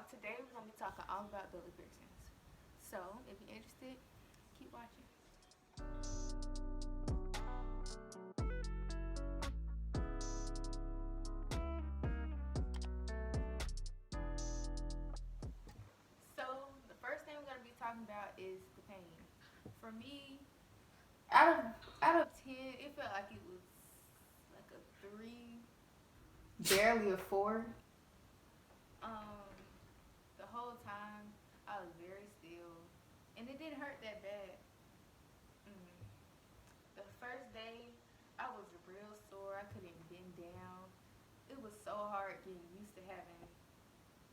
today we're going to be talking all about belly piercings. So, if you're interested, keep watching. So, the first thing we're going to be talking about is the pain. For me, out of out of 10, it felt like it was like a 3, barely a 4. Um, the whole time I was very still, and it didn't hurt that bad. Mm. The first day, I was real sore. I couldn't bend down. It was so hard getting used to having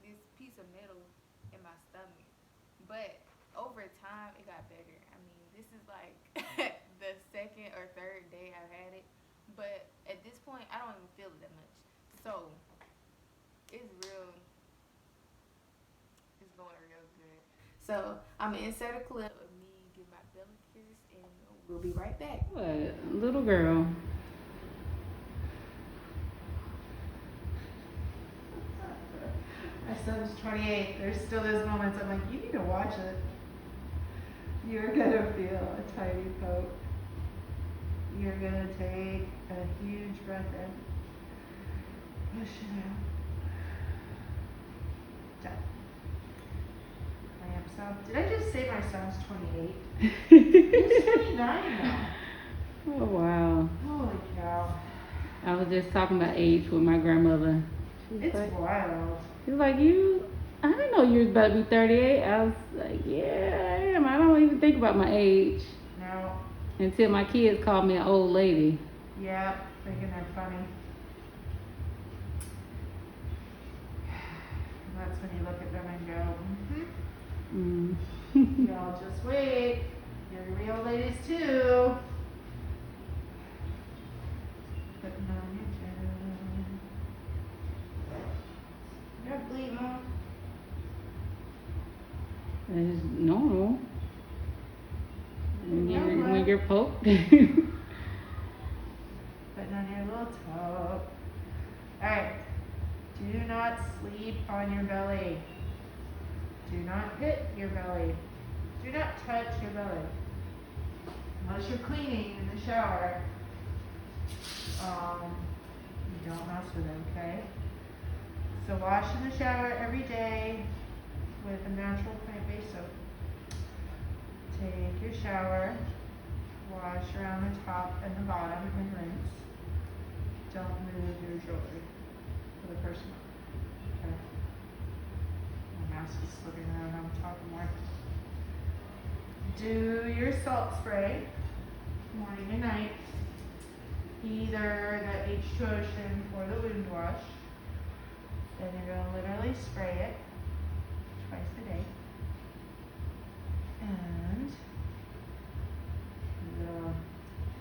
this piece of metal in my stomach. But over time, it got better. I mean, this is like the second or third day I've had it. But at this point, I don't even feel it that much. So it's real, it's going real good. So I'm gonna insert a clip of me getting my belly pierced, and we'll be right back. What? Little girl. My son's 28. There's still those moments I'm like, you need to watch it. You're gonna feel a tiny poke. You're gonna take a huge breath in. Push it out. Done. I am so. Did I just say my son's 28? He's 29 now. Oh, wow. Holy cow. I was just talking about age with my grandmother. It's wild. She's like, I didn't know you was about to be 38. I was like, yeah, I am. I don't even think about my age No. until my kids call me an old lady. Yeah, thinking they're funny. That's when you look at them and go, Mm. y'all just wait. You're real ladies too. Putting on your chin. You're bleeding, Mom. It's normal. When you're poked. Putting on your little toe. Alright. Do not sleep on your belly. Do not hit your belly. Do not touch your belly. Unless you're cleaning in the shower. You don't mess with it, okay? So wash in the shower every day with a natural plant-based soap. Take your shower, wash around the top and the bottom, and rinse. Don't move your jewelry for the first month. Okay? My mask is slipping around, I'm talking more. Do your salt spray morning and night. Either the H2 Ocean or the wound wash. Then you're going to literally spray it twice a day. And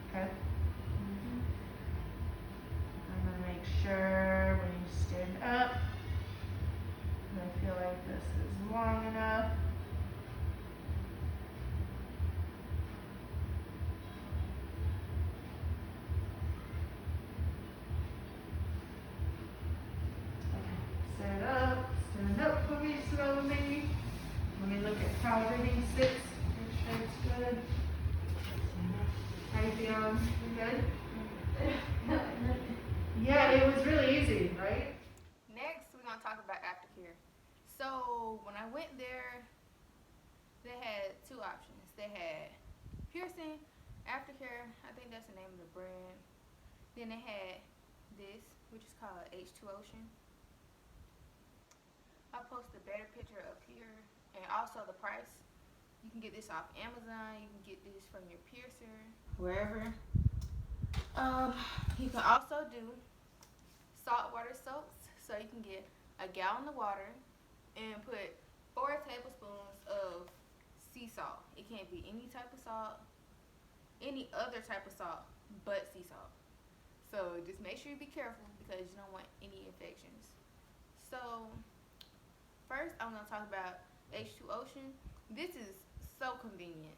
okay. I'm going to make sure when you stand up, I feel like this is long enough. Stand up for me slowly. Let me look at how everything sits. Make sure it's good. How you feeling? You good? Yeah, it was really easy, right? Next, we're going to talk about aftercare. So, when I went there, they had two options. They had piercing, aftercare, I think that's the name of the brand. Then they had this, which is called H2 Ocean. I'll post a better picture up here, and also the price. You can get this off Amazon. You can get this from your piercer, wherever. You can also do saltwater soaps. So you can get a gallon of water and put 4 tablespoons of sea salt. It can't be any type of salt, any other type of salt, but sea salt. So just make sure you be careful because you don't want any infections. So first, I'm gonna talk about H2 Ocean. This is so convenient,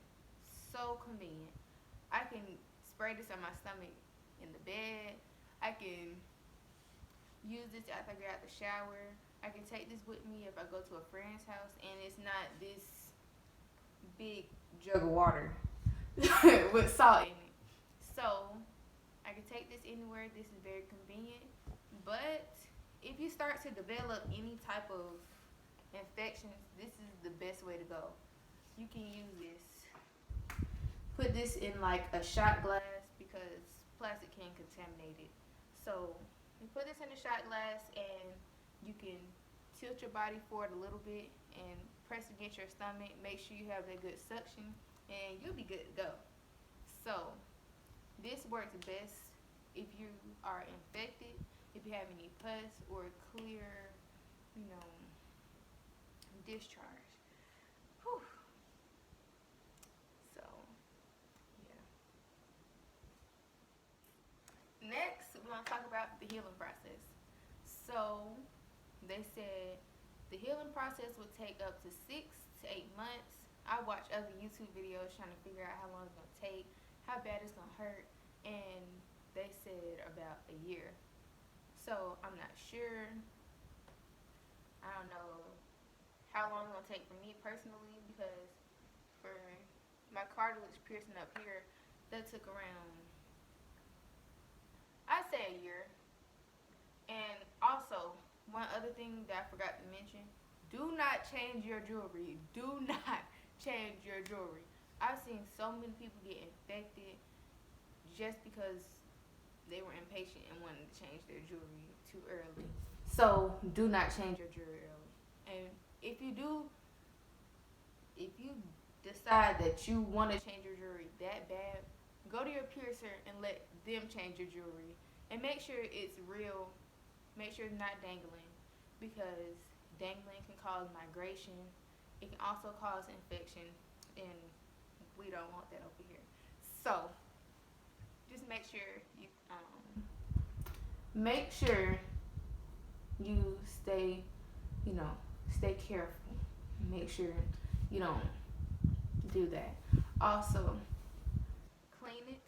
so convenient. I can spray this on my stomach in the bed. I can use this after I get out the shower. I can take this with me if I go to a friend's house, and it's not this big jug of water with salt in it. So I can take this anywhere. This is very convenient. But if you start to develop any type of infections, this is the best way to go. You can use this. Put this in like a shot glass because plastic can contaminate it. So you put this in a shot glass and you can tilt your body forward a little bit and press against your stomach. Make sure you have that good suction and you'll be good to go. So this works best if you are infected, if you have any pus or clear, you know, discharge. Whew. So, yeah. Next, we're going to talk about the healing process. So, they said the healing process would take up to 6 to 8 months. I watched other YouTube videos trying to figure out how long it's going to take, how bad it's going to hurt, and they said about a year. So, I'm not sure. I don't know how long it's going to take for me personally because for my cartilage piercing up here, that took around, I'd say a year. And also, one other thing that I forgot to mention, do not change your jewelry. Do not change your jewelry. I've seen so many people get infected just because they were impatient and wanted to change their jewelry too early. So, do not change your jewelry early. And if you decide that you want to change your jewelry that bad, go to your piercer and let them change your jewelry. And make sure it's real. Make sure it's not dangling because dangling can cause migration. It can also cause infection, and we don't want that over here. So, just make sure you stay, stay careful. Make sure you don't do that. Also, clean it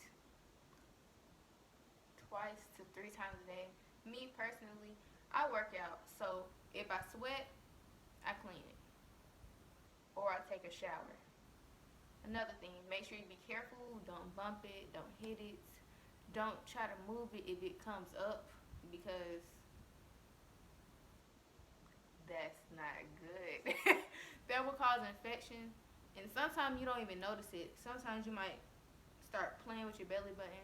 twice to 3 times a day. Me personally, I work out, so if I sweat, I clean it. Or I take a shower. Another thing, make sure you be careful. Don't bump it. Don't hit it. Don't try to move it if it comes up because that's not good. That will cause infection. And sometimes you don't even notice it. Sometimes you might start playing with your belly button.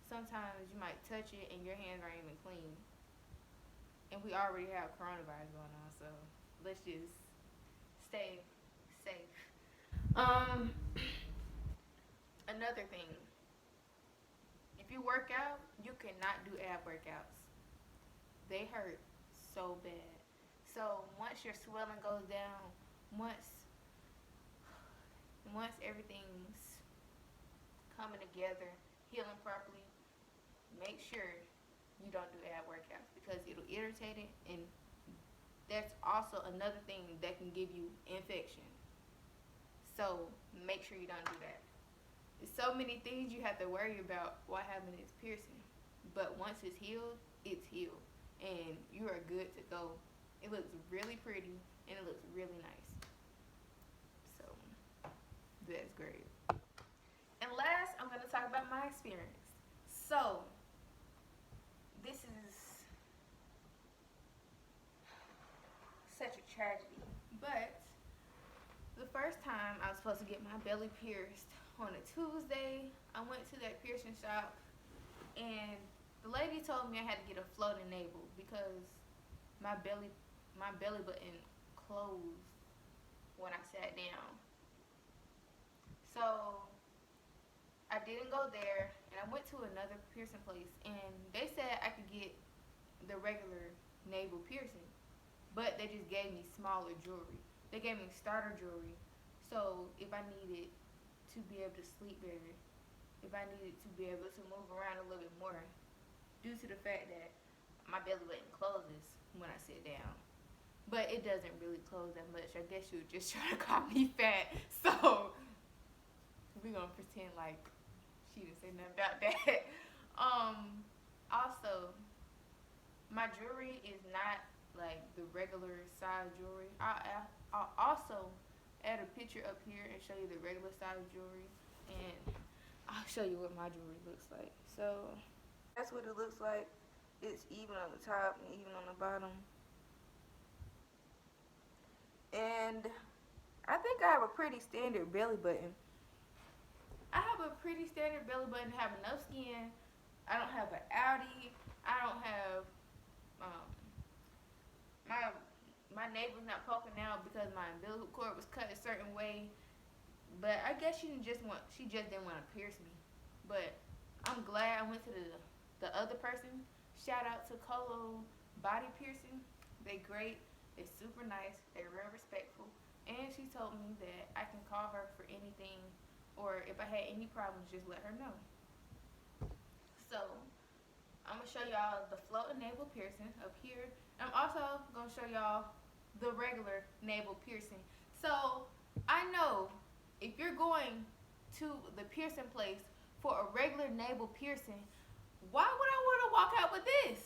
Sometimes you might touch it and your hands aren't even clean. And we already have coronavirus going on, so let's just stay safe. Another thing, if you work out, you cannot do ab workouts. They hurt so bad. So once your swelling goes down, once everything's coming together, healing properly, make sure you don't do ab workouts because it'll irritate it, and that's also another thing that can give you infection. So make sure you don't do that. There's so many things you have to worry about while having this piercing, but once it's healed, and you are good to go. It looks really pretty and it looks really nice. So that's great. And last, I'm going to talk about my experience. So this is such a tragedy, but the first time I was supposed to get my belly pierced on a Tuesday, I went to that piercing shop and the lady told me I had to get a floating navel because my belly button closed when I sat down. So I didn't go there, and I went to another piercing place, and they said I could get the regular navel piercing, but they just gave me smaller jewelry. They gave me starter jewelry, so if I needed to be able to sleep better, if I needed to be able to move around a little bit more, due to the fact that my belly button closes when I sit down. But it doesn't really close that much. I guess you were just trying to call me fat. So we're gonna pretend like she didn't say nothing about that. Also, my jewelry is not like the regular size jewelry. I'll also add a picture up here and show you the regular size jewelry, and I'll show you what my jewelry looks like. So that's what it looks like. It's even on the top and even on the bottom. And I think I have a pretty standard belly button. I have a pretty standard belly button. I have enough skin. I don't have an outie. I don't have um, my my navel's not poking out because my umbilical cord was cut a certain way. But I guess she just didn't want to pierce me. But I'm glad I went to the other person. Shout out to Colo Body Piercing. They great. They're super nice. They're real respectful. And she told me that I can call her for anything, or if I had any problems, just let her know. So I'm gonna show y'all the floating navel piercing up here. I'm also gonna show y'all the regular navel piercing. So I know if you're going to the piercing place for a regular navel piercing, why would I want to walk out with this?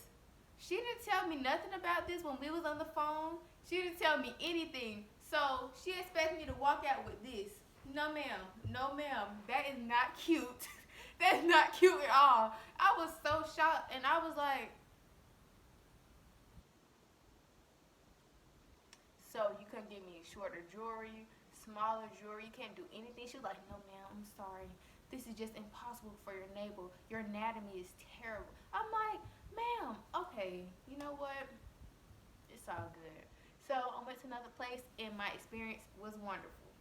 She didn't tell me nothing about this when we was on the phone. She didn't tell me anything. So she expects me to walk out with this. No ma'am, no ma'am, that is not cute. That's not cute at all. I was so shocked, and I was like, so you couldn't give me shorter jewelry, smaller jewelry, you can't do anything. She was like, no ma'am, I'm sorry. This is just impossible for your navel. Your anatomy is terrible. I'm like, ma'am, okay, you know what? It's all good. So I went to another place and my experience was wonderful.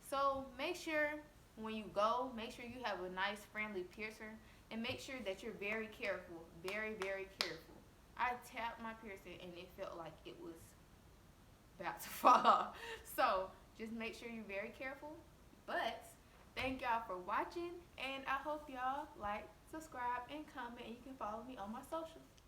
So make sure when you go, make sure you have a nice friendly piercer, and make sure that you're very careful, very, very careful. I tapped my piercing and it felt like it was about to fall off. So just make sure you're very careful. But thank y'all for watching, and I hope y'all like, subscribe, and comment, and you can follow me on my socials.